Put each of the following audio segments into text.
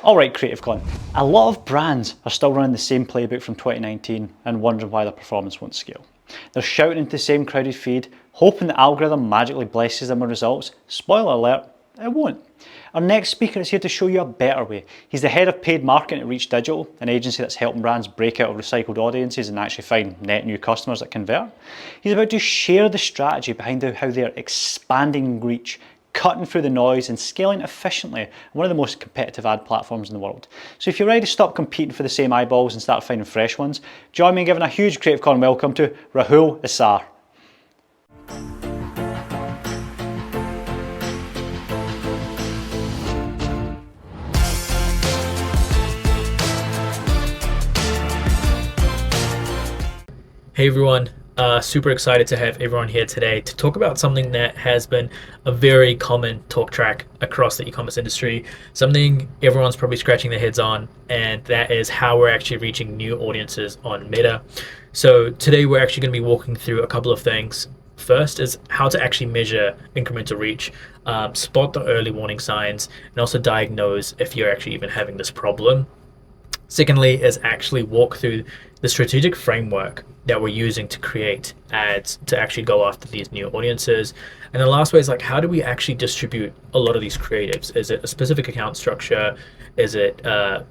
Alright, Creative Con, a lot of brands are still running the same playbook from 2019 and wondering why their performance won't scale. They're shouting into the same crowded feed, hoping the algorithm magically blesses them with results. Spoiler alert, it won't. Our next speaker is here to show you a better way. He's the head of paid marketing at Reach Digital, an agency that's helping brands break out of recycled audiences and actually find net new customers that convert. He's about to share the strategy behind how they're expanding reach, cutting through the noise and scaling efficiently on one of the most competitive ad platforms in the world. So if you're ready to stop competing for the same eyeballs and start finding fresh ones, join me in giving a huge Creative Con welcome to Rahul Issar. Hey everyone, super excited to have everyone here today to talk about something that has been a very common talk track across the e-commerce industry, something everyone's probably scratching their heads on, and that is how we're actually reaching new audiences on Meta. So today we're actually going to be walking through a couple of things. First is how to actually measure incremental reach, spot the early warning signs, and also diagnose if you're actually even having this problem. Secondly is actually walk through the strategic framework that we're using to create ads to actually go after these new audiences. And the last way is like, how do we actually distribute a lot of these creatives? Is it a specific account structure? Is it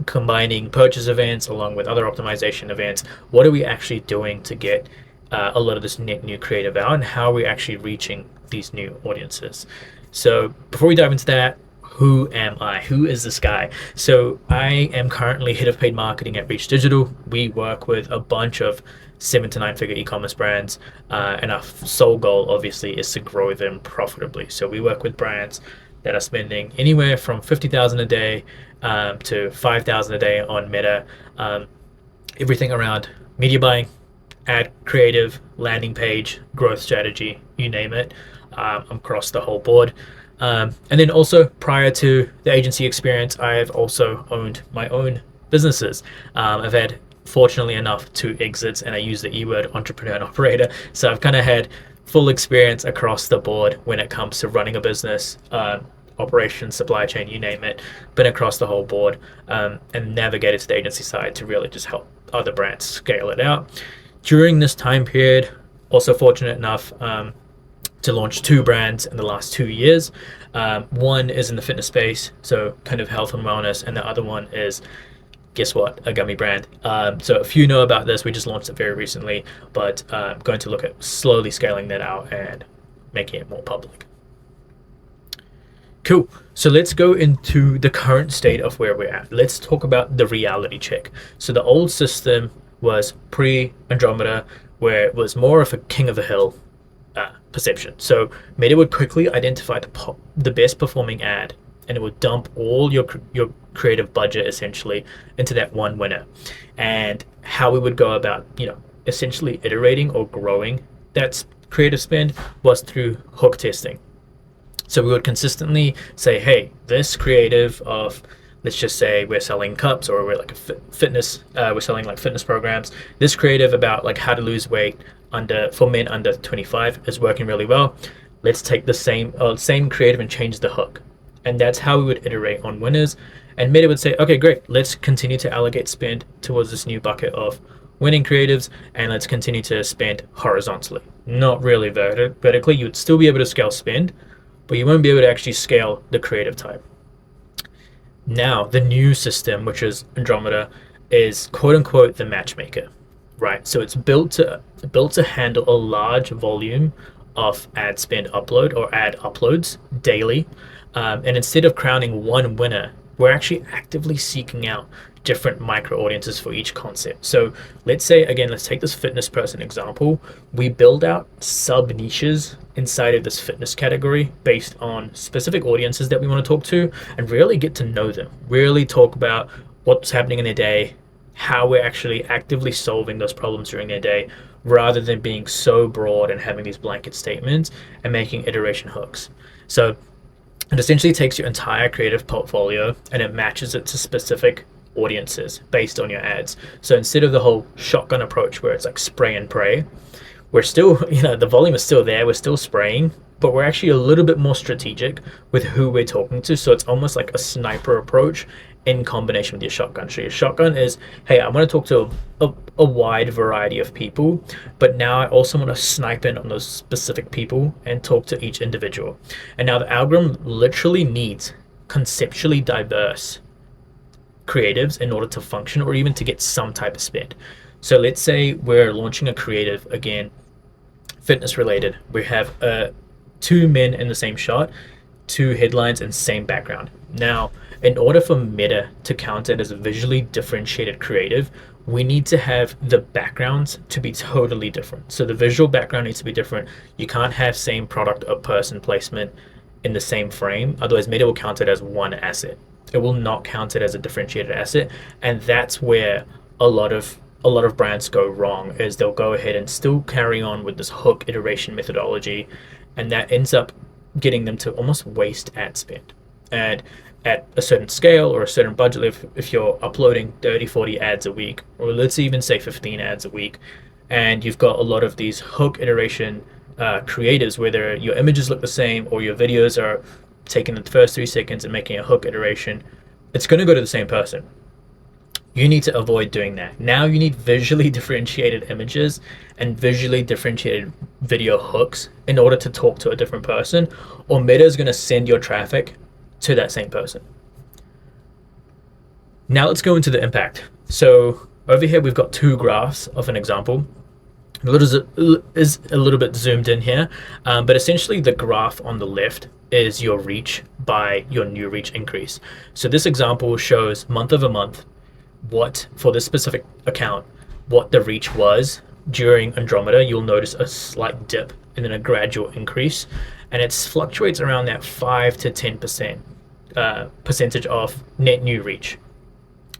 combining purchase events along with other optimization events? What are we actually doing to get a lot of this net new creative out, and how are we actually reaching these new audiences? So before we dive into that, who am I? Who is this guy? So I am currently head of paid marketing at Reach Digital. We work with a bunch of 7 to 9 figure e-commerce brands, and our sole goal obviously is to grow them profitably. So we work with brands that are spending anywhere from 50,000 a day to 5,000 a day on Meta, everything around media buying, ad creative, landing page, growth strategy, you name it. Across the whole board. And then also prior to the agency experience, I have also owned my own businesses. I've had, fortunately enough, 2 exits, and I use the E-word, entrepreneur and operator. So I've kind of had full experience across the board when it comes to running a business, operations, supply chain, you name it, been across the whole board, and navigated to the agency side to really just help other brands scale it out. During this time period, also fortunate enough to launch 2 brands in the last 2 years. One is in the fitness space, so kind of health and wellness, and the other one is, guess what, a gummy brand. So if you know about this, we just launched it very recently, but going to look at slowly scaling that out and making it more public. Cool. So let's go into the current state of where we're at. Let's talk about the reality check. So the old system was pre-Andromeda, where it was more of a king of the hill perception. So Meta would quickly identify the best performing ad, and it would dump all your creative budget essentially into that one winner. And how we would go about, essentially iterating or growing that creative spend was through hook testing. So we would consistently say, hey, this creative of, let's just say we're selling cups, or we're like a fitness, we're selling like fitness programs. This creative about like how to lose weight for men under 25 is working really well. Let's take the same creative and change the hook. And that's how we would iterate on winners. And Meta would say, okay, great, let's continue to allocate spend towards this new bucket of winning creatives, and let's continue to spend horizontally, not really vertically. You'd still be able to scale spend, but you won't be able to actually scale the creative type. Now, the new system, which is Andromeda, is quote unquote the matchmaker, right? So it's built to handle a large volume of ad spend upload or ad uploads daily. And instead of crowning one winner, we're actually actively seeking out different micro audiences for each concept. So let's say, again, let's take this fitness person example. We build out sub niches inside of this fitness category based on specific audiences that we want to talk to, and really get to know them, really talk about what's happening in their day, how we're actually actively solving those problems during their day, rather than being so broad and having these blanket statements and making iteration hooks. So it essentially takes your entire creative portfolio and it matches it to specific audiences based on your ads. So instead of the whole shotgun approach where it's like spray and pray, we're still, the volume is still there, we're still spraying, but we're actually a little bit more strategic with who we're talking to. So it's almost like a sniper approach in combination with your shotgun. So your shotgun is, hey, I want to talk to a wide variety of people, but now I also want to snipe in on those specific people and talk to each individual. And now the algorithm literally needs conceptually diverse creatives in order to function or even to get some type of spend. So let's say we're launching a creative, again, fitness related. We have two men in the same shot, two headlines and same background. Now, in order for Meta to count it as a visually differentiated creative, we need to have the backgrounds to be totally different. So the visual background needs to be different. You can't have same product or person placement in the same frame. Otherwise, Meta will count it as one asset. It will not count it as a differentiated asset. And that's where a lot of brands go wrong, is they'll go ahead and still carry on with this hook iteration methodology, and that ends up getting them to almost waste ad spend. And at a certain scale or a certain budget, if you're uploading 30-40 ads a week, or let's even say 15 ads a week, and you've got a lot of these hook iteration creatives, whether your images look the same or your videos are taking the first 3 seconds and making a hook iteration, it's going to go to the same person. You need to avoid doing that. Now you need visually differentiated images and visually differentiated video hooks in order to talk to a different person, or Meta is going to send your traffic to that same person. Now let's go into the impact. So over here we've got 2 graphs of an example. It is a little bit zoomed in here, but essentially the graph on the left is your reach by your new reach increase. So this example shows month over month what, for this specific account, what the reach was during Andromeda. You'll notice a slight dip and then a gradual increase, and it fluctuates around that 5 to 10% percentage of net new reach.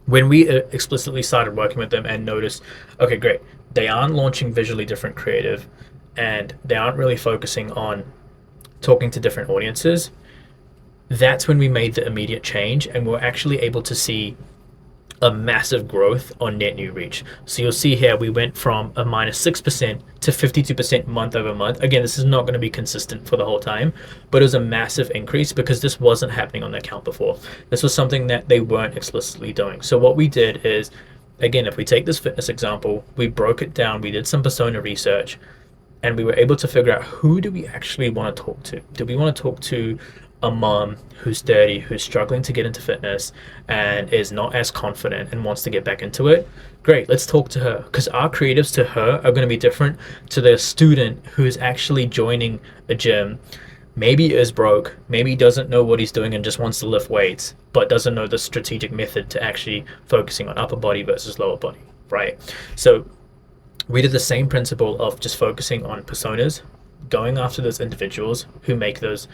When we explicitly started working with them and noticed, okay, great, they aren't launching visually different creative and they aren't really focusing on talking to different audiences, that's when we made the immediate change, and we're actually able to see a massive growth on net new reach. So you'll see here we went from a -6% to 52% month over month. Again, this is not going to be consistent for the whole time, but it was a massive increase because this wasn't happening on the account before. This was something that they weren't explicitly doing. So what we did is, again, if we take this fitness example, we broke it down, we did some persona research, and we were able to figure out, who do we actually want to talk to? Do we want to talk to a mom who's 30, who's struggling to get into fitness and is not as confident and wants to get back into it? Great, let's talk to her, because our creatives to her are going to be different to the student who's actually joining a gym, maybe is broke, maybe doesn't know what he's doing and just wants to lift weights, but doesn't know the strategic method to actually focusing on upper body versus lower body, right? So we did the same principle of just focusing on personas, going after those individuals who make those,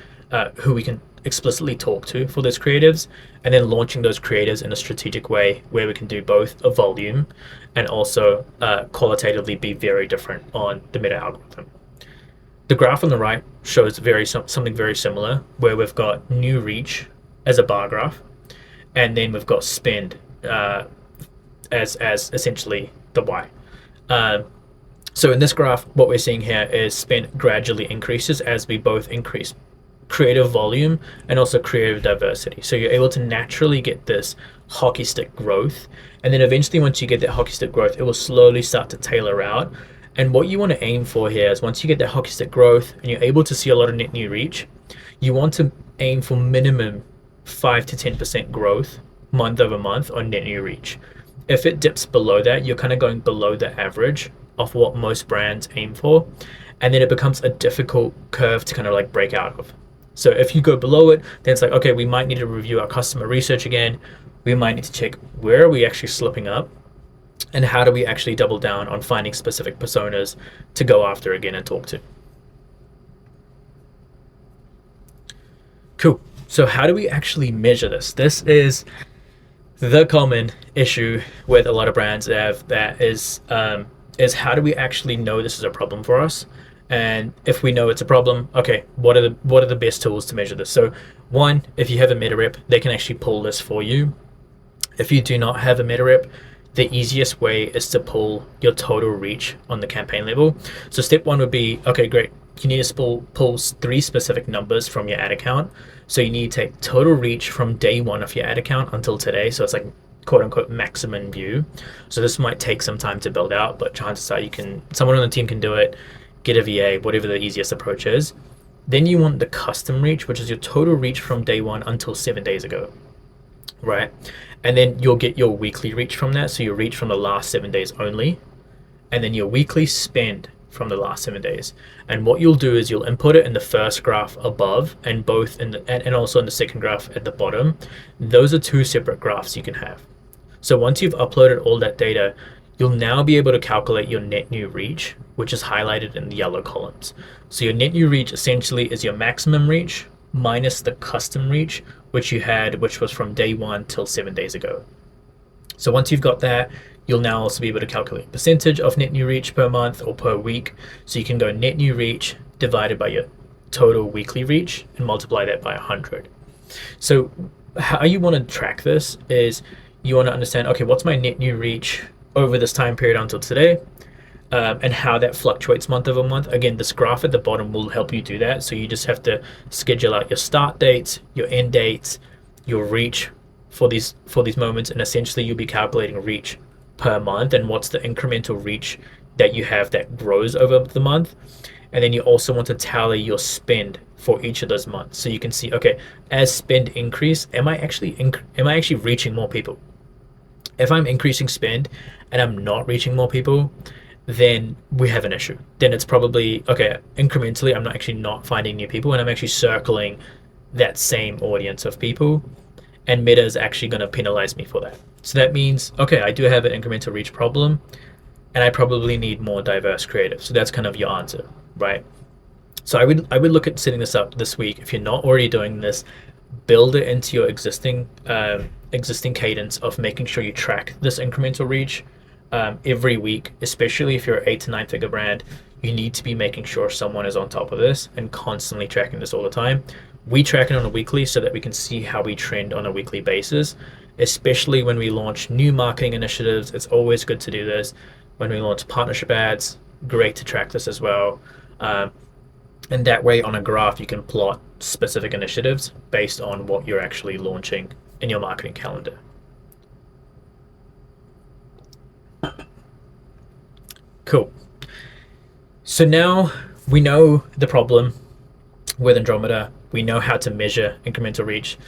who we can explicitly talk to for those creatives, and then launching those creatives in a strategic way where we can do both a volume and also qualitatively be very different on the Meta algorithm. The graph on the right shows something very similar, where we've got new reach as a bar graph, and then we've got spend as essentially the Y. So in this graph, what we're seeing here is spend gradually increases as we both increase creative volume and also creative diversity. So you're able to naturally get this hockey stick growth, and then eventually once you get that hockey stick growth, it will slowly start to tailor out. And what you want to aim for here is, once you get that hockey stick growth and you're able to see a lot of net new reach, you want to aim for minimum 5 to 10% growth month over month on net new reach. If it dips below that, you're kind of going below the average of what most brands aim for, and then it becomes a difficult curve to kind of like break out of. So if you go below it, then it's like, okay, we might need to review our customer research again. We might need to check, where are we actually slipping up, and how do we actually double down on finding specific personas to go after again and talk to. Cool. So how do we actually measure this? This is the common issue with a lot of brands have, that is how do we actually know this is a problem for us? And if we know it's a problem, okay, what are the best tools to measure this? So one, if you have a meta rep, they can actually pull this for you. If you do not have a meta rep, the easiest way is to pull your total reach on the campaign level. So step one would be, okay, great, you need to pull three specific numbers from your ad account. So you need to take total reach from day one of your ad account until today. So it's like quote unquote maximum view. So this might take some time to build out, but chances are someone on the team can do it, get a VA, whatever the easiest approach is. Then you want the custom reach, which is your total reach from day one until 7 days ago, right? And then you'll get your weekly reach from that. So your reach from the last 7 days only, and then your weekly spend from the last 7 days. And what you'll do is you'll input it in the first graph above and both and also in the second graph at the bottom. Those are two separate graphs you can have. So once you've uploaded all that data, you'll now be able to calculate your net new reach, which is highlighted in the yellow columns. So your net new reach essentially is your maximum reach minus the custom reach, which was from day one till 7 days ago. So once you've got that, you'll now also be able to calculate percentage of net new reach per month or per week. So you can go net new reach divided by your total weekly reach and multiply that by 100. So how you want to track this is you want to understand, okay, what's my net new reach over this time period until today, and how that fluctuates month over month. Again, this graph at the bottom will help you do that. So you just have to schedule out your start dates, your end dates, your reach for these moments, and essentially you'll be calculating reach per month and what's the incremental reach that you have that grows over the month. And then you also want to tally your spend for each of those months, so you can see, okay, as spend increase, am I actually reaching more people? If I'm increasing spend and I'm not reaching more people, then we have an issue. Then it's probably, okay, incrementally I'm not finding new people, and I'm actually circling that same audience of people, and Meta is actually going to penalize me for that. So that means, okay, I do have an incremental reach problem, and I probably need more diverse creative. So that's kind of your answer, right? So I would look at setting this up this week. If you're not already doing this, build it into your existing cadence of making sure you track this incremental reach every week. Especially if you're an 8 to 9 figure brand, you need to be making sure someone is on top of this and constantly tracking this all the time. We track it on a weekly so that we can see how we trend on a weekly basis, especially when we launch new marketing initiatives. It's always good to do this. When we launch partnership ads, great to track this as well. And that way on a graph, you can plot specific initiatives based on what you're actually launching in your marketing calendar. Cool. So now we know the problem with Andromeda. We know how to measure incremental reach.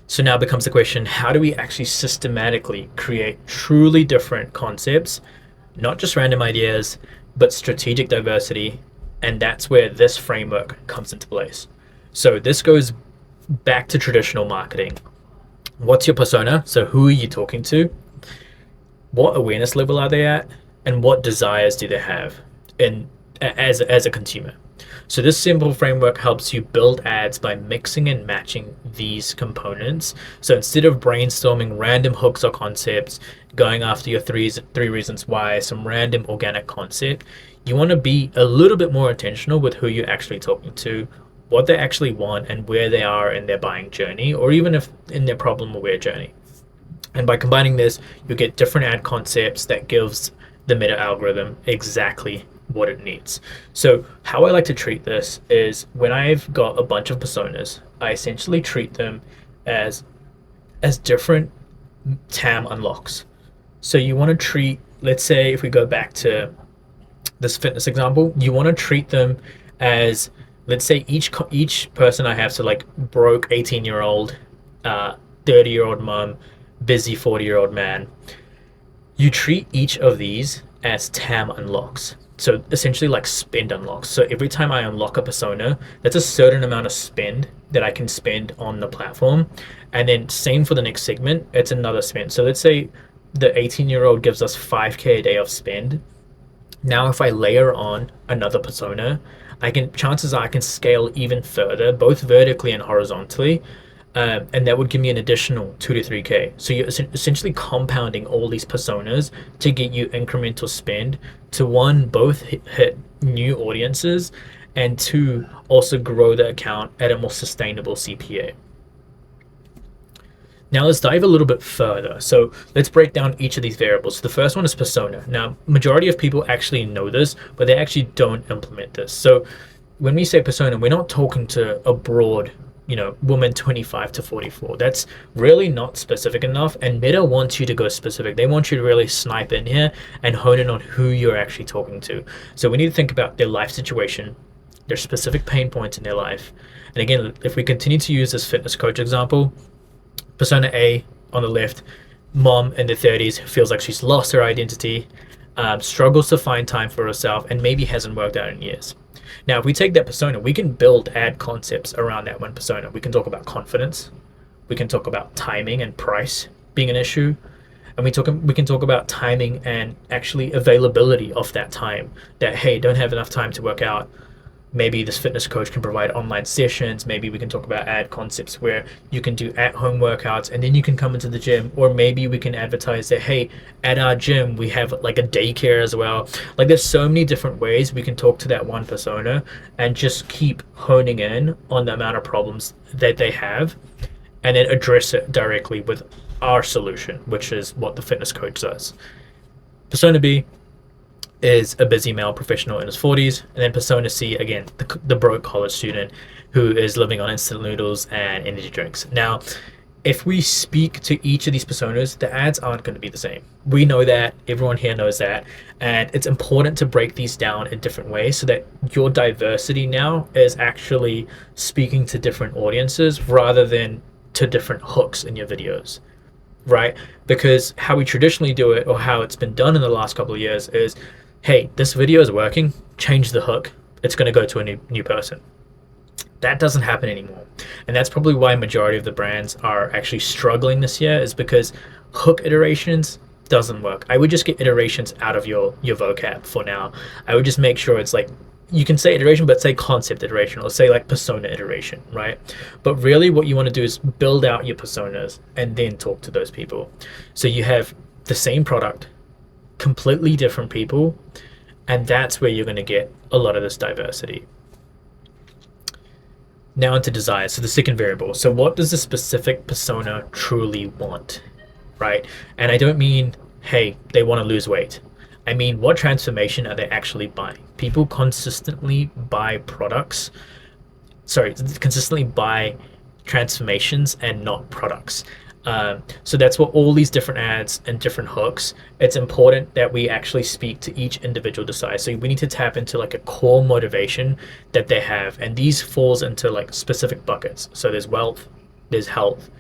So now becomes the question, how do we actually systematically create truly different concepts, not just random ideas, but strategic diversity? And that's where this framework comes into place. So this goes back to traditional marketing. What's your persona? So who are you talking to? What awareness level are they at? And what desires do they have as a consumer? So this simple framework helps you build ads by mixing and matching these components. So instead of brainstorming random hooks or concepts, going after your three reasons why, some random organic concept, you want to be a little bit more intentional with who you're actually talking to, what they actually want, and where they are in their buying journey, or even if in their problem aware journey. And by combining this, you get different ad concepts that gives the Meta algorithm exactly what it needs. So how I like to treat this is when I've got a bunch of personas, I essentially treat them as different TAM unlocks. So you want to treat, let's say if we go back to this fitness example, you want to treat them as, let's say each person I have, so like broke 18-year-old, 30-year-old mom, busy 40-year-old man. You treat each of these as TAM unlocks. So essentially like spend unlocks. So every time I unlock a persona, that's a certain amount of spend that I can spend on the platform. And then same for the next segment, it's another spend. So let's say the 18-year-old gives us 5K a day of spend. Now if I layer on another persona, chances are I can scale even further, both vertically and horizontally. And that would give me an additional 2 to 3K. So you're essentially compounding all these personas to get you incremental spend to, one, both hit new audiences, and two, also grow the account at a more sustainable CPA. Now let's dive a little bit further. So let's break down each of these variables. So the first one is persona. Now, majority of people actually know this, but they actually don't implement this. So when we say persona, we're not talking to a broad, woman 25 to 44. That's really not specific enough. And Meta wants you to go specific. They want you to really snipe in here and hone in on who you're actually talking to. So we need to think about their life situation, their specific pain points in their life. And again, if we continue to use this fitness coach example, persona A on the left, mom in the 30s who feels like she's lost her identity, struggles to find time for herself, and maybe hasn't worked out in years. Now, if we take that persona, we can build ad concepts around that one persona. We can talk about confidence. We can talk about timing and price being an issue. And we can talk about timing and actually availability of that time. That, hey, don't have enough time to work out. Maybe this fitness coach can provide online sessions. Maybe we can talk about ad concepts where you can do at-home workouts and then you can come into the gym. Or maybe we can advertise that, hey, at our gym, we have like a daycare as well. Like there's so many different ways we can talk to that one persona and just keep honing in on the amount of problems that they have and then address it directly with our solution, which is what the fitness coach does. Persona B is a busy male professional in his 40s, and then persona C, again, the broke college student who is living on instant noodles and energy drinks. Now, if we speak to each of these personas, the ads aren't going to be the same. We know that, everyone here knows that, and it's important to break these down in different ways so that your diversity now is actually speaking to different audiences rather than to different hooks in your videos, right? Because how we traditionally do it, or how it's been done in the last couple of years, is hey, this video is working, change the hook, it's going to go to a new person. That doesn't happen anymore. And that's probably why majority of the brands are actually struggling this year, is because hook iterations doesn't work. I would just get iterations out of your vocab for now. I would just make sure it's like, you can say iteration, but say concept iteration, or say like persona iteration, right? But really what you want to do is build out your personas and then talk to those people. So you have the same product, completely different people, and that's where you're going to get a lot of this diversity. Now into desire, so the second variable. So what does the specific persona truly want, right? And I don't mean, hey, they want to lose weight. I mean, what transformation are they actually buying? People consistently buy consistently buy transformations and not products. So that's what all these different ads and different hooks, it's important that we actually speak to each individual desire. So we need to tap into like a core motivation that they have. And these falls into like specific buckets. So there's wealth, there's health,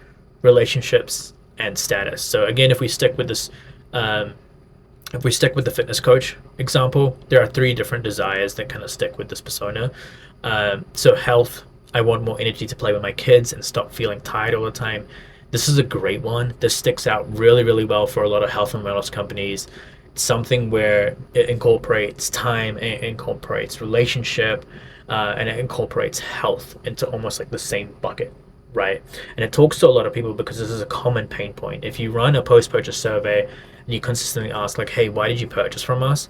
relationships, and status. So again, if we stick with this, if we stick with the fitness coach example, there are 3 different desires that kind of stick with this persona. So health, I want more energy to play with my kids and stop feeling tired all the time. This is a great one. This sticks out really, really well for a lot of health and wellness companies. It's something where it incorporates time, it incorporates relationship, and it incorporates health into almost like the same bucket, right? And it talks to a lot of people because this is a common pain point. If you run a post-purchase survey and you consistently ask like, hey, why did you purchase from us?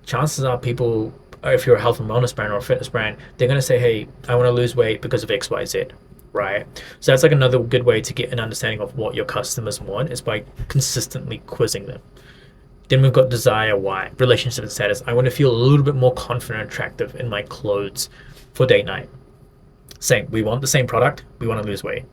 Chances are people, if you're a health and wellness brand or a fitness brand, they're going to say, hey, I want to lose weight because of X, Y, Z. Right? So that's like another good way to get an understanding of what your customers want, is by consistently quizzing them. Then we've got desire Y, relationship and status. I want to feel a little bit more confident and attractive in my clothes for date night. Same, we want the same product, we want to lose weight.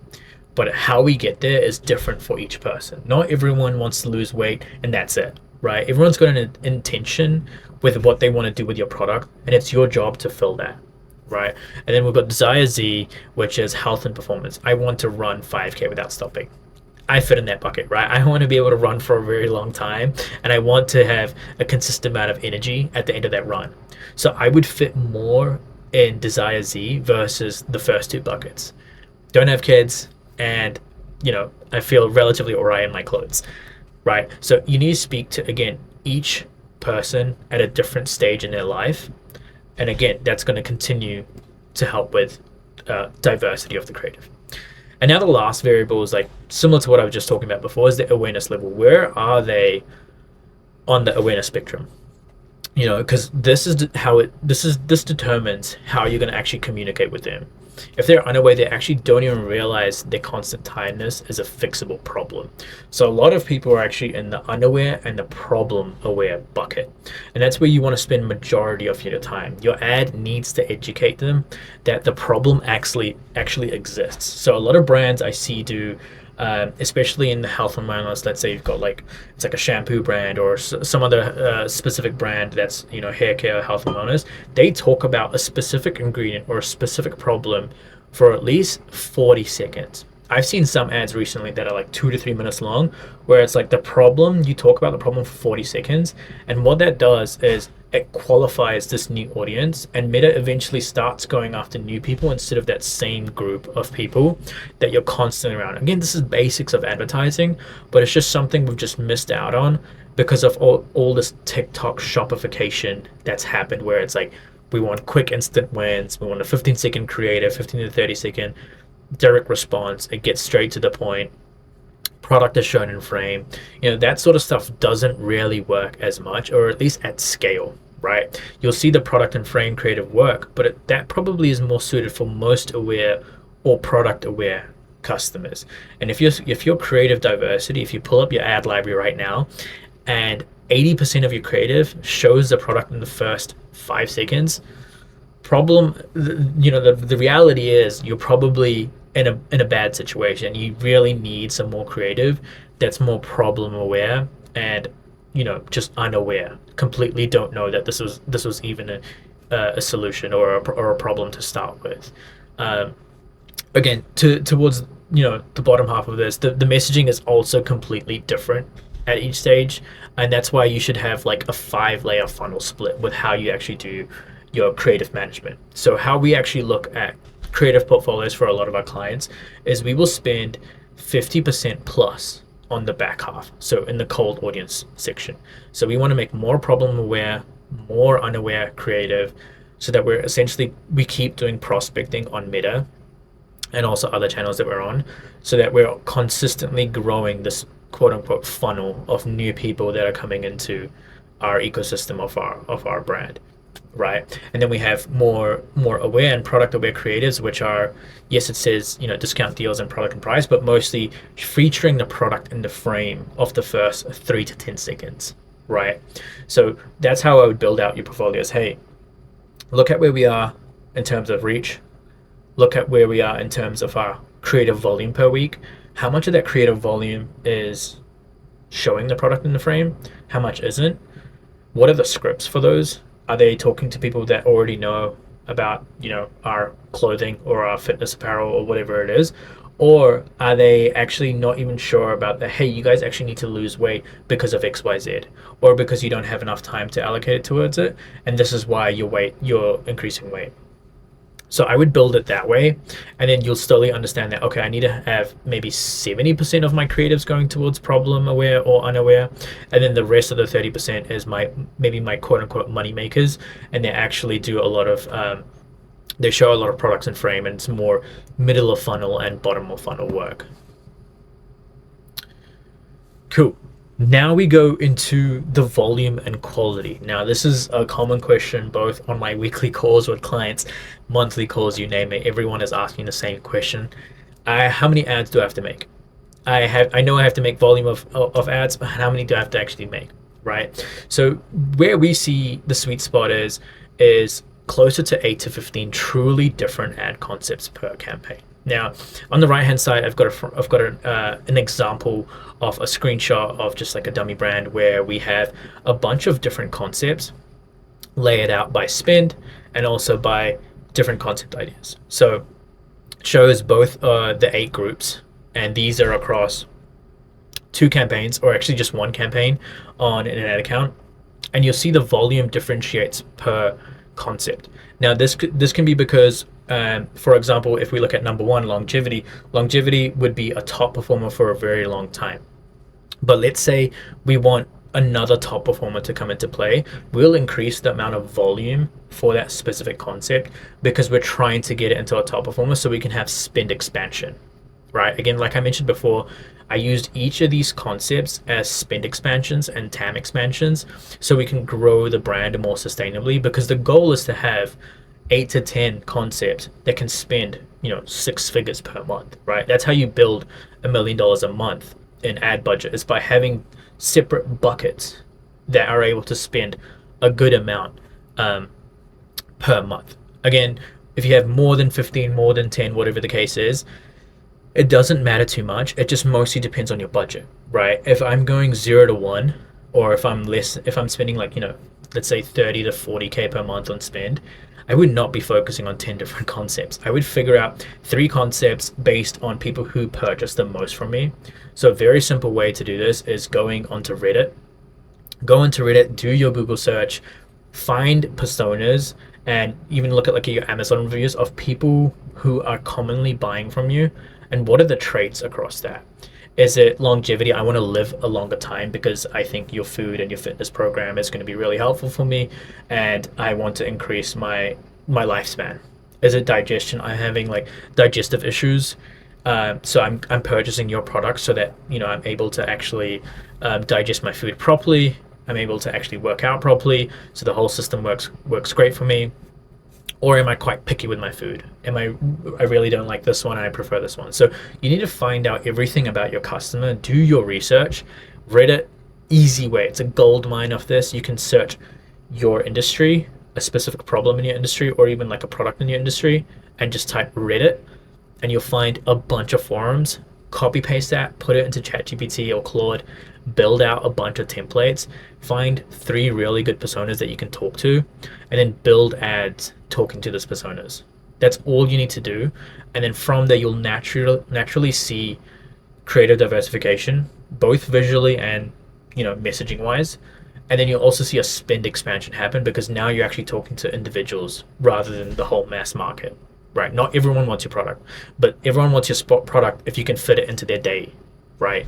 But how we get there is different for each person. Not everyone wants to lose weight and that's it, right? Everyone's got an intention with what they want to do with your product, and it's your job to fill that. Right? And then we've got desire Z, which is health and performance. I want to run 5K without stopping. I fit in that bucket, right? I want to be able to run for a very long time, and I want to have a consistent amount of energy at the end of that run. So I would fit more in desire Z versus the first 2 buckets. Don't have kids, and I feel relatively alright in my clothes, right? So you need to speak to, again, each person at a different stage in their life. And again, that's going to continue to help with diversity of the creative. And now the last variable is like similar to what I was just talking about before, is the awareness level. Where are they on the awareness spectrum? Because this determines how you're going to actually communicate with them. if they're unaware, they actually don't even realize their constant tiredness is a fixable problem. So a lot of people are actually in the unaware and the problem aware bucket. And that's where you want to spend majority of your time. Your ad needs to educate them that the problem actually exists. So a lot of brands I see do, especially in the health and wellness, let's say you've got like, it's like a shampoo brand or some other specific brand that's, hair care, health and wellness, they talk about a specific ingredient or a specific problem for at least 40 seconds. I've seen some ads recently that are like 2 to 3 minutes long, where it's like you talk about the problem for 40 seconds. And what that does is it qualifies this new audience, and Meta eventually starts going after new people instead of that same group of people that you're constantly around. Again, this is basics of advertising, but it's just something we've just missed out on because of all this TikTok shopification that's happened, where it's like, we want quick instant wins, we want a 15-second creative, 15 to 30-second direct response. It gets straight to the point. Product is shown in frame. That sort of stuff doesn't really work as much, or at least at scale, right? You'll see the product and frame creative work, but that probably is more suited for most aware or product aware customers. And if you're creative diversity, if you pull up your ad library right now and 80% of your creative shows the product in the first 5 seconds, the reality is you're probably in a bad situation. You really need some more creative that's more problem aware and just unaware, completely don't know that this was even a solution or a problem to start with. Again, towards the bottom half of this, the messaging is also completely different at each stage, and that's why you should have like a 5-layer funnel split with how you actually do your creative management. So how we actually look at creative portfolios for a lot of our clients is we will spend 50% plus on the back half, so in the cold audience section. So we want to make more problem aware, more unaware creative, so that we keep doing prospecting on Meta and also other channels that we're on, so that we're consistently growing this quote unquote funnel of new people that are coming into our ecosystem of our brand. Right, and then we have more aware and product aware creatives, which are, yes, it says discount deals and product and price, but mostly featuring the product in the frame of the first 3 to 10 seconds. Right, so that's how I would build out your portfolios. Hey, look at where we are in terms of reach. Look at where we are in terms of our creative volume per week. How much of that creative volume is showing the product in the frame? How much isn't? What are the scripts for those? Are they talking to people that already know about, our clothing or our fitness apparel or whatever it is? Or are they actually not even sure about hey, you guys actually need to lose weight because of XYZ, or because you don't have enough time to allocate it towards it, and this is why you're increasing weight? So I would build it that way, and then you'll slowly understand that, okay, I need to have maybe 70% of my creatives going towards problem aware or unaware, and then the rest of the 30% is my quote unquote money makers, and they actually do a lot of they show a lot of products in frame, and it's more middle of funnel and bottom of funnel work. Cool. Now we go into the volume and quality. Now, this is a common question both on my weekly calls with clients, monthly calls, you name it. Everyone is asking the same question. How many ads do I have to make? I know I have to make volume of ads, but how many do I have to actually make, right? So where we see the sweet spot is closer to 8 to 15 truly different ad concepts per campaign. Now, on the right-hand side, I've got an example of a screenshot of just like a dummy brand where we have a bunch of different concepts laid out by spend and also by different concept ideas. So it shows both the 8 groups, and these are across 2 campaigns, or actually just 1 campaign on an ad account, and you'll see the volume differentiates per concept. Now, this can be because for example, if we look at number 1, longevity would be a top performer for a very long time. But let's say we want another top performer to come into play, we'll increase the amount of volume for that specific concept because we're trying to get it into a top performer so we can have spend expansion, right? Again, like I mentioned before, I used each of these concepts as spend expansions and TAM expansions so we can grow the brand more sustainably, because the goal is to have 8 to 10 concepts that can spend six figures per month, right? That's how you build $1 million a month in ad budget, is by having separate buckets that are able to spend a good amount per month. Again, if you have more than 15, more than 10, whatever the case is, it doesn't matter too much. It just mostly depends on your budget, right? If I'm going 0 to 1, or if I'm spending like, let's say 30 to 40K per month on spend, I would not be focusing on 10 different concepts. I would figure out 3 concepts based on people who purchase the most from me. So a very simple way to do this is going onto Reddit. Go into Reddit, do your Google search, find personas, and even look at like your Amazon reviews of people who are commonly buying from you, and what are the traits across that. Is it longevity? I want to live a longer time because I think your food and your fitness program is going to be really helpful for me, and I want to increase my lifespan. Is it digestion? I'm having like digestive issues, so I'm purchasing your product so that I'm able to actually digest my food properly. I'm able to actually work out properly, so the whole system works great for me. Or am I quite picky with my food? I really don't like this one, I prefer this one. So you need to find out everything about your customer, do your research. Reddit, easy way. It's a gold mine of this. You can search your industry, a specific problem in your industry, or even like a product in your industry, and just type Reddit, and you'll find a bunch of forums. Copy paste that, put it into ChatGPT or Claude, build out a bunch of templates, find 3 really good personas that you can talk to, and then build ads talking to those personas. That's all you need to do. And then from there, you'll naturally see creative diversification, both visually and messaging wise. And then you'll also see a spend expansion happen, because now you're actually talking to individuals rather than the whole mass market. Right? Not everyone wants your product, but everyone wants your spot product if you can fit it into their day, right?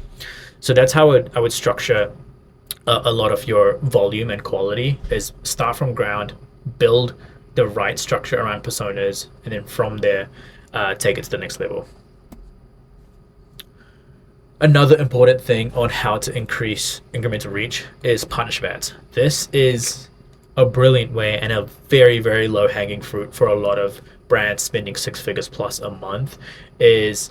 So that's how I would structure a lot of your volume and quality, is start from ground, build the right structure around personas, and then from there, take it to the next level. Another important thing on how to increase incremental reach is partnership ads. This is a brilliant way and a very, very low hanging fruit for a lot of brands spending 6 figures plus a month, is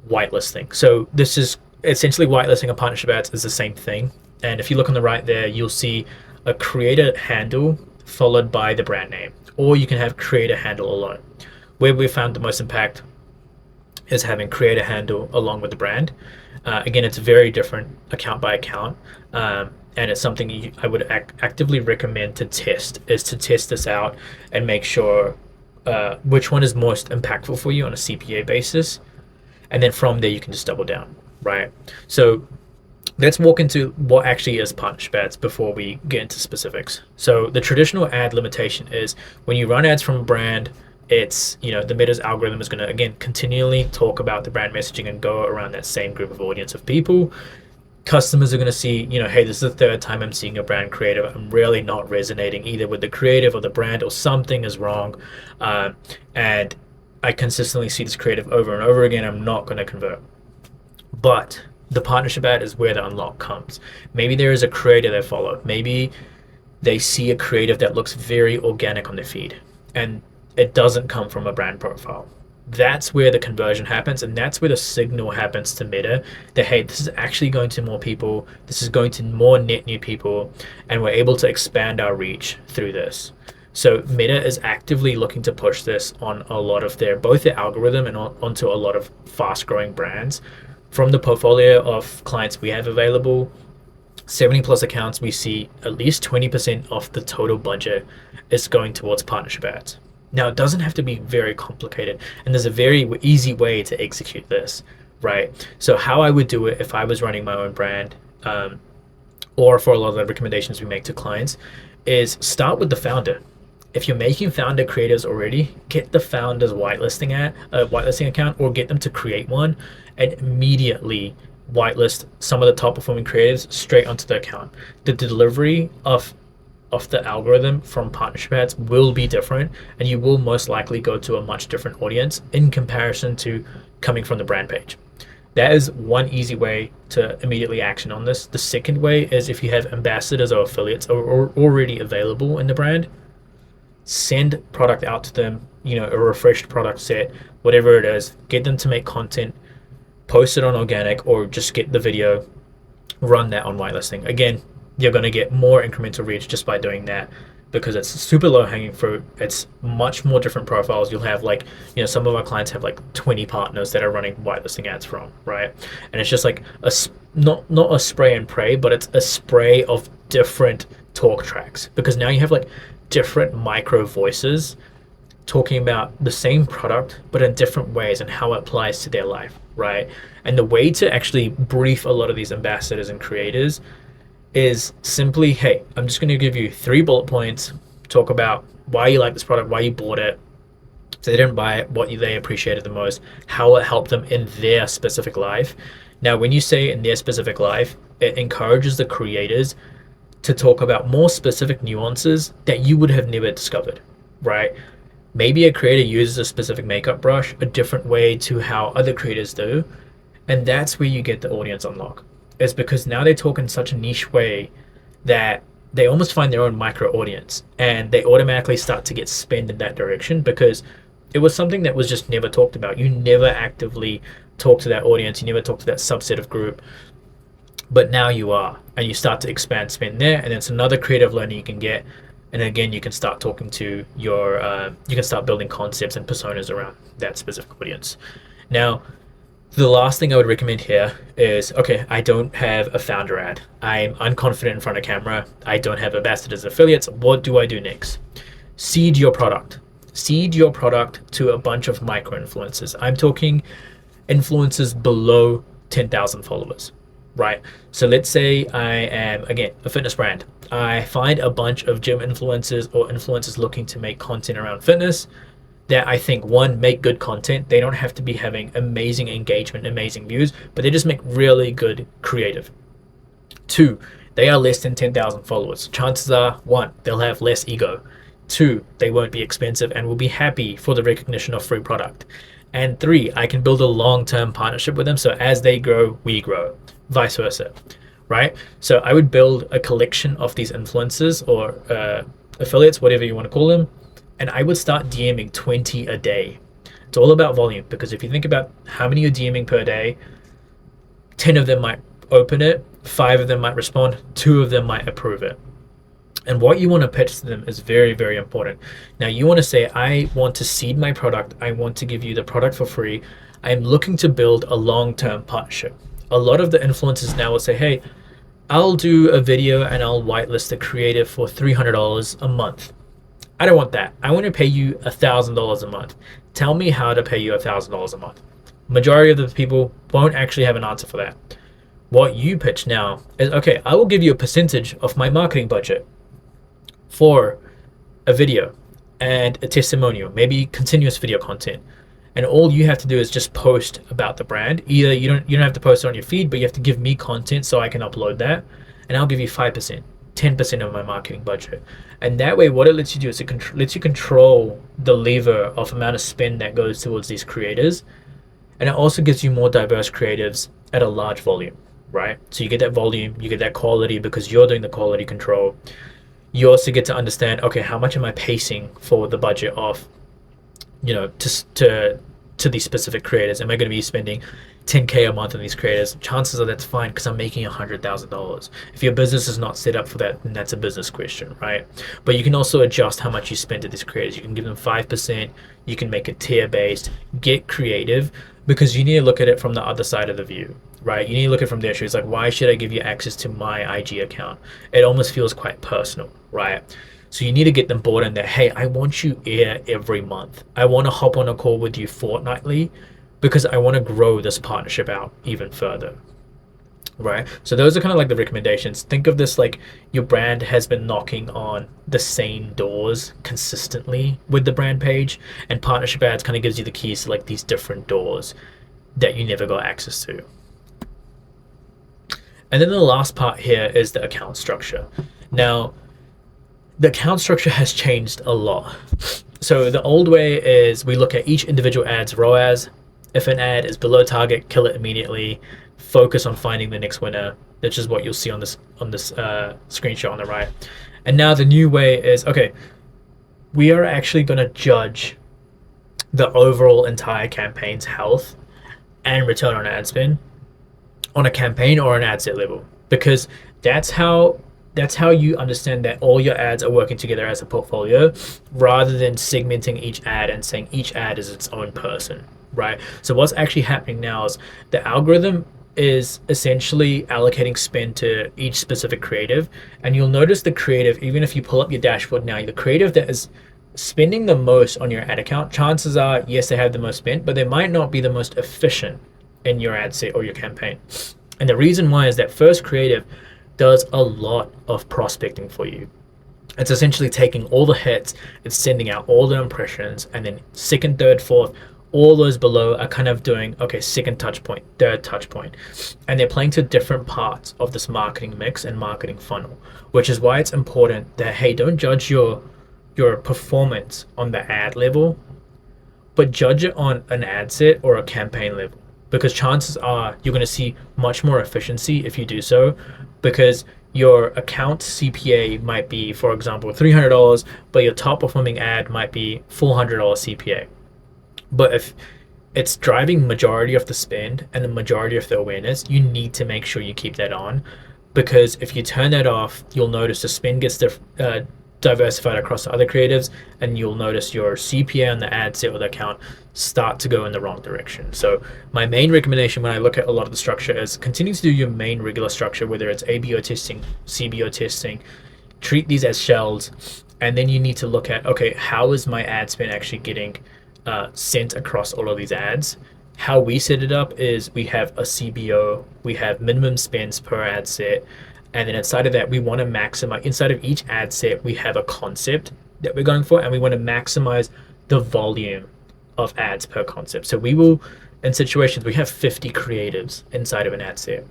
whitelisting. So this is essentially whitelisting and partnership ads is the same thing. And if you look on the right there, you'll see a creator handle followed by the brand name, or you can have creator handle alone. Where we found the most impact is having creator handle along with the brand. Again, it's very different account by account. And it's something I would actively recommend to test this out and make sure which one is most impactful for you on a CPA basis. And then from there, you can just double down, right? So let's walk into what actually is partnership ads before we get into specifics. So the traditional ad limitation is when you run ads from a brand, it's, the Meta's algorithm is going to, again, continually talk about the brand messaging and go around that same group of audience of people. Customers are going to see, hey, this is the 3rd time I'm seeing a brand creative. I'm really not resonating either with the creative or the brand, or something is wrong. And I consistently see this creative over and over again. I'm not going to convert. But the partnership ad is where the unlock comes. Maybe there is a creator they follow. Maybe they see a creative that looks very organic on their feed, and it doesn't come from a brand profile. That's where the conversion happens, and that's where the signal happens to Meta that, hey, this is actually going to more people, this is going to more net new people, and we're able to expand our reach through this. So Meta is actively looking to push this on a lot of both their algorithm and onto a lot of fast growing brands. From the portfolio of clients we have available, 70 plus accounts, we see at least 20% of the total budget is going towards partnership ads. Now, it doesn't have to be very complicated, and there's a very easy way to execute this, right? So how I would do it if I was running my own brand, or for a lot of the recommendations we make to clients, is start with the founder. If you're making founder creatives already, get the founder's whitelisting account, or get them to create one, and immediately whitelist some of the top performing creatives straight onto the account. The delivery of the algorithm from partnership ads will be different, and you will most likely go to a much different audience in comparison to coming from the brand page. That is one easy way to immediately action on this. The second way is if you have ambassadors or affiliates already available in the brand, send product out to them, a refreshed product set, whatever it is, get them to make content, post it on organic, or just get the video, run that on whitelisting. Again, you're going to get more incremental reach just by doing that, because it's super low hanging fruit. It's much more different profiles. You'll have some of our clients have 20 partners that are running whitelisting ads from, right? And it's just like not a spray and pray, but it's a spray of different talk tracks, because now you have different micro voices talking about the same product but in different ways and how it applies to their life, right? And the way to actually brief a lot of these ambassadors and creators is simply, hey, I'm just going to give you 3 bullet points, talk about why you like this product, why you bought it, if they didn't buy it, what they appreciated the most, how it helped them in their specific life. Now, when you say in their specific life, it encourages the creators to talk about more specific nuances that you would have never discovered, right? Maybe a creator uses a specific makeup brush a different way to how other creators do, and that's where you get the audience unlock. It's because now they talk in such a niche way that they almost find their own micro audience, and they automatically start to get spend in that direction, because it was something that was just never talked about. You never actively talk to that audience, you never talk to that subset of group, but now you are, and you start to expand spend there, and it's another creative learning you can get. And again, you can start talking to you can start building concepts and personas around that specific audience. Now, the last thing I would recommend here is, okay, I don't have a founder ad. I'm unconfident in front of camera. I don't have ambassadors and affiliates. What do I do next? Seed your product. Seed your product to a bunch of micro influencers. I'm talking influencers below 10,000 followers, right? So let's say I am, again, a fitness brand. I find a bunch of gym influencers or influencers looking to make content around fitness that I think, one, make good content. They don't have to be having amazing engagement, amazing views, but they just make really good creative. 2, they are less than 10,000 followers. Chances are, 1, they'll have less ego. 2, they won't be expensive and will be happy for the recognition of free product. And 3, I can build a long-term partnership with them, so as they grow, we grow, vice versa, right? So I would build a collection of these influencers or affiliates, whatever you want to call them, and I would start DMing 20 a day. It's all about volume, because if you think about how many you're DMing per day, 10 of them might open it, 5 of them might respond, 2 of them might approve it. And what you want to pitch to them is very, very important. Now, you want to say, I want to seed my product. I want to give you the product for free. I'm looking to build a long-term partnership. A lot of the influencers now will say, hey, I'll do a video and I'll whitelist the creative for $300 a month. I don't want that. I want to pay you $1,000 a month. Tell me how to pay you $1,000 a month. Majority of the people won't actually have an answer for that. What you pitch now is, okay, I will give you a percentage of my marketing budget for a video and a testimonial, maybe continuous video content. And all you have to do is just post about the brand. Either you don't have to post it on your feed, but you have to give me content so I can upload that, and I'll give you 5%, 10% of my marketing budget. And that way, what it lets you do is it lets you control the lever of amount of spend that goes towards these creators, and it also gives you more diverse creatives at a large volume, right? So you get that volume, you get that quality because you're doing the quality control. You also get to understand, okay, how much am I pacing for the budget of, to these specific creators? Am I going to be spending $10K a month on these creators? Chances are that's fine, because I'm making $100,000. If your business is not set up for that, then that's a business question, right? But you can also adjust how much you spend to these creators. You can give them 5%. You can make it tier based. Get creative, because you need to look at it from the other side of the view, right? You need to look at it from their shoes. Like, why should I give you access to my IG account? It almost feels quite personal, right? So you need to get them bought in there. Hey, I want you here every month. I want to hop on a call with you fortnightly, because I want to grow this partnership out even further, right? So those are kind of like the recommendations. Think of this like your brand has been knocking on the same doors consistently with the brand page, and partnership ads kind of gives you the keys to like these different doors that you never got access to. And then the last part here is the account structure. Now, the account structure has changed a lot. So the old way is we look at each individual ad's ROAS. If an ad is below target, kill it immediately. Focus on finding the next winner, which is what you'll see on this screenshot on the right. And now the new way is, okay, we are actually going to judge the overall entire campaign's health and return on ad spend on a campaign or an ad set level, because that's how you understand that all your ads are working together as a portfolio, rather than segmenting each ad and saying each ad is its own person, right? So what's actually happening now is the algorithm is essentially allocating spend to each specific creative, and you'll notice the creative, even if you pull up your dashboard now, the creative that is spending the most on your ad account, chances are, yes, they have the most spent, but they might not be the most efficient in your ad set or your campaign. And the reason why is that first creative does a lot of prospecting for you. It's essentially taking all the hits, it's sending out all the impressions, and then second, third, fourth, all those below are kind of doing, okay, second touch point, third touch point. And they're playing to different parts of this marketing mix and marketing funnel, which is why it's important that, hey, don't judge your performance on the ad level, but judge it on an ad set or a campaign level. Because chances are you're going to see much more efficiency if you do so, because your account CPA might be, for example, $300, but your top performing ad might be $400 CPA. But if it's driving majority of the spend and the majority of the awareness, you need to make sure you keep that on, because if you turn that off, you'll notice the spend gets diversified across the other creatives, and you'll notice your CPA on the ad set or the account start to go in the wrong direction. So my main recommendation when I look at a lot of the structure is continue to do your main regular structure, whether it's ABO testing, CBO testing, treat these as shells, and then you need to look at, okay, how is my ad spend actually getting sent across all of these ads? How we set it up is we have a CBO, we have minimum spends per ad set, and then inside of that, we want to maximize, inside of each ad set, we have a concept that we're going for, and we want to maximize the volume of ads per concept. So we will, in situations, we have 50 creatives inside of an ad set.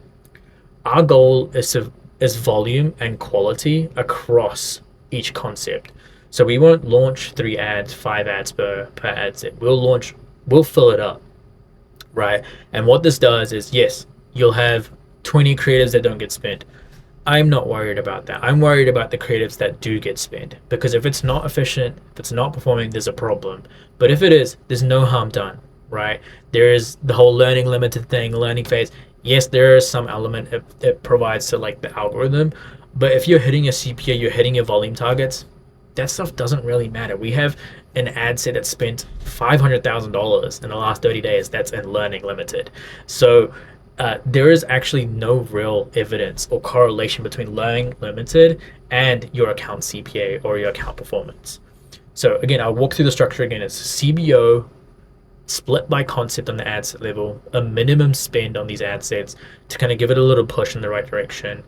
Our goal is volume and quality across each concept. So we won't launch 3 ads, 5 ads per ad set. We'll fill it up, right? And what this does is, yes, you'll have 20 creatives that don't get spent. I'm not worried about that. I'm worried about the creatives that do get spent, because if it's not efficient, if it's not performing, there's a problem. But if it is, there's no harm done, right? There is the whole learning limited thing, learning phase. Yes, there is some element it provides to like the algorithm, but if you're hitting your CPA, you're hitting your volume targets, that stuff doesn't really matter. We have an ad set that spent $500,000 in the last 30 days that's in learning limited. So there is actually no real evidence or correlation between learning limited and your account CPA or your account performance. So again, I'll walk through the structure again. It's CBO split by concept on the ad set level, a minimum spend on these ad sets to kind of give it a little push in the right direction,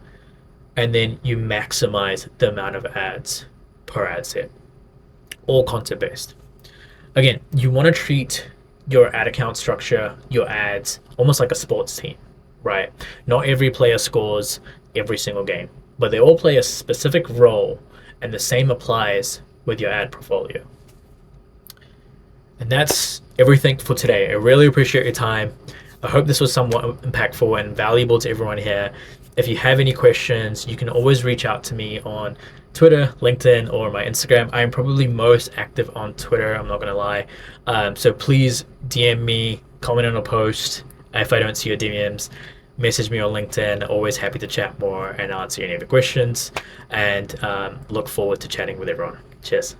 and then you maximize the amount of ads per ad set, all concept based. Again, you want to treat your ad account structure, your ads, almost like a sports team, right? Not every player scores every single game, but they all play a specific role, and the same applies with your ad portfolio. And that's everything for today. I really appreciate your time. I hope this was somewhat impactful and valuable to everyone here. If you have any questions, you can always reach out to me on Twitter, LinkedIn, or my Instagram. I'm probably most active on Twitter, I'm not going to lie. So please DM me, comment on a post. If I don't see your DMs, message me on LinkedIn. Always happy to chat more and answer any of the questions. And look forward to chatting with everyone. Cheers.